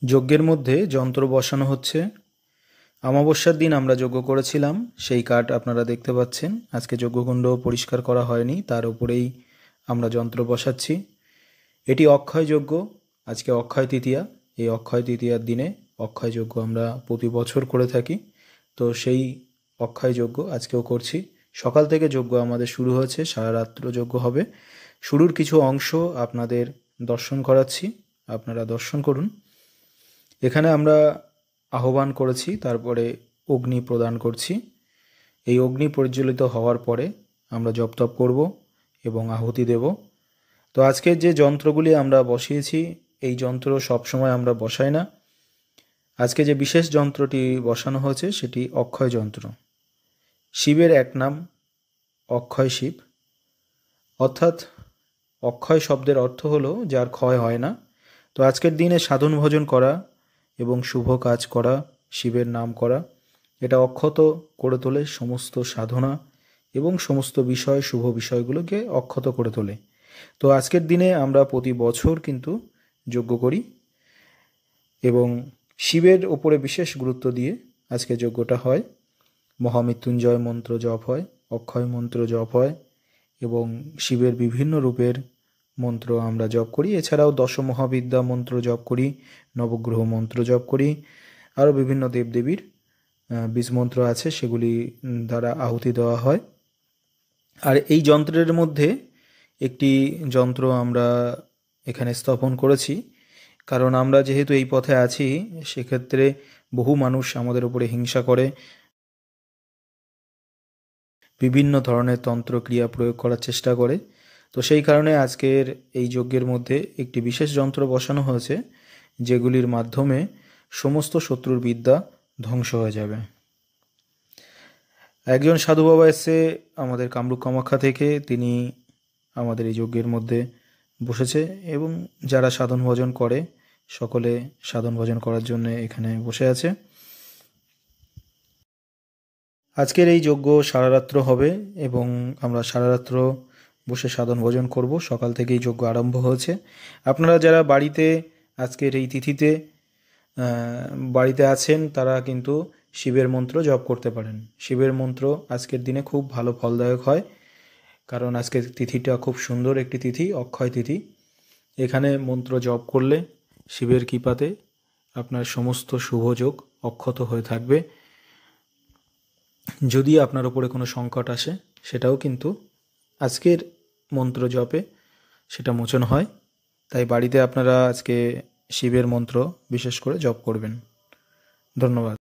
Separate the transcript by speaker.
Speaker 1: যজ্ঞের মধ্যে যন্ত্র বসানো হচ্ছে। অমাবস্যার দিন আমরা যজ্ঞ করেছিলাম, সেই কাঠ আপনারা দেখতে পাচ্ছেন। আজকে যজ্ঞকুণ্ড পরিষ্কার করা হয়নি, তার উপরেই আমরা যন্ত্র বসাচ্ছি। এটি অক্ষয় যজ্ঞ। আজকে অক্ষয় তৃতীয়া। এই অক্ষয় তৃতীয়ার দিনে অক্ষয় যজ্ঞ আমরা প্রতি বছর করে থাকি। তো সেই অক্ষয় যজ্ঞ আজকেও করছি। সকাল থেকে যজ্ঞ আমাদের শুরু হয়েছে, সারা রাত্র যজ্ঞ হবে। শুরুর কিছু অংশ আপনাদের দর্শন করাচ্ছি, আপনারা দর্শন করুন। এখানে আমরা আহ্বান করেছি, তারপরে অগ্নি প্রদান করছি। এই অগ্নি পরিজ্বলিত হওয়ার পরে আমরা জপ তপ করব এবং আহুতি দেব। তো আজকের যে যন্ত্রগুলি আমরা বসিয়েছি, এই যন্ত্র সবসময় আমরা বসাই না। আজকে যে বিশেষ যন্ত্রটি বসানো হয়েছে সেটি অক্ষয় যন্ত্র। শিবের এক নাম অক্ষয় শিব, অর্থাৎ অক্ষয় শব্দের অর্থ হলো যার ক্ষয় হয় না। তো আজকের দিনে সাধন ভজন করা এবং শুভ কাজ করা, শিবের নাম করা, এটা অক্ষত করে তোলে সমস্ত সাধনা এবং সমস্ত বিষয়, শুভ বিষয়গুলোকে অক্ষত করে তোলে। তো আজকের দিনে আমরা প্রতি বছর কিন্তু যজ্ঞ করি এবং শিবের ওপরে বিশেষ গুরুত্ব দিয়ে আজকে যজ্ঞটা হয়। মহামৃত্যুঞ্জয় মন্ত্র জপ হয়, অক্ষয় মন্ত্র জপ হয় এবং শিবের বিভিন্ন রূপের মন্ত্র আমরা জপ করি। এছাড়াও দশমহাবিদ্যা মন্ত্র জপ করি, নবগ্রহ মন্ত্র জপ করি, আরও বিভিন্ন দেবদেবীর বীজ মন্ত্র আছে, সেগুলি দ্বারা আহুতি দেওয়া হয়। আর এই যন্ত্রের মধ্যে একটি যন্ত্র আমরা এখানে স্থাপন করেছি, কারণ আমরা যেহেতু এই পথে আছি, সেক্ষেত্রে বহু মানুষ আমাদের উপরে হিংসা করে, বিভিন্ন ধরনের তন্ত্র ক্রিয়া প্রয়োগ করার চেষ্টা করে। তো সেই কারণে আজকের এই যজ্ঞের মধ্যে একটি বিশেষ যন্ত্র বসানো হয়েছে, যেগুলির মাধ্যমে সমস্ত শত্রুর বিদ্যা ধ্বংস হয়ে যাবে। একজন সাধু বাবা এসে আমাদের কামরূপ কামাখ্যা থেকে, তিনি আমাদের এই যজ্ঞের মধ্যে বসেছে এবং যারা সাধন ভজন করে সকলে সাধন ভজন করার জন্য এখানে বসে আছে। আজকের এই যজ্ঞ সারারাত্র হবে এবং আমরা সারারাত্র বসে সাধন ভজন করব। সকাল থেকেই যজ্ঞ আরম্ভ হয়েছে। আপনারা যারা বাড়িতে আজকের এই তিথিতে বাড়িতে আছেন, তারা কিন্তু শিবের মন্ত্র জপ করতে পারেন। শিবের মন্ত্র আজকের দিনে খুব ভালো ফলদায়ক হয়, কারণ আজকের তিথিটা খুব সুন্দর একটি তিথি, অক্ষয় তিথি। এখানে মন্ত্র জপ করলে শিবের কৃপাতে আপনার সমস্ত শুভযোগ অক্ষত হয়ে থাকবে। যদি আপনার উপরে কোনো সংকট আসে, সেটাও কিন্তু আজকের মন্ত্র জপে সেটা মোচন হয়। তাই বাড়িতে আপনারা আজকে শিবের মন্ত্র বিশেষ করে জপ করবেন। ধন্যবাদ।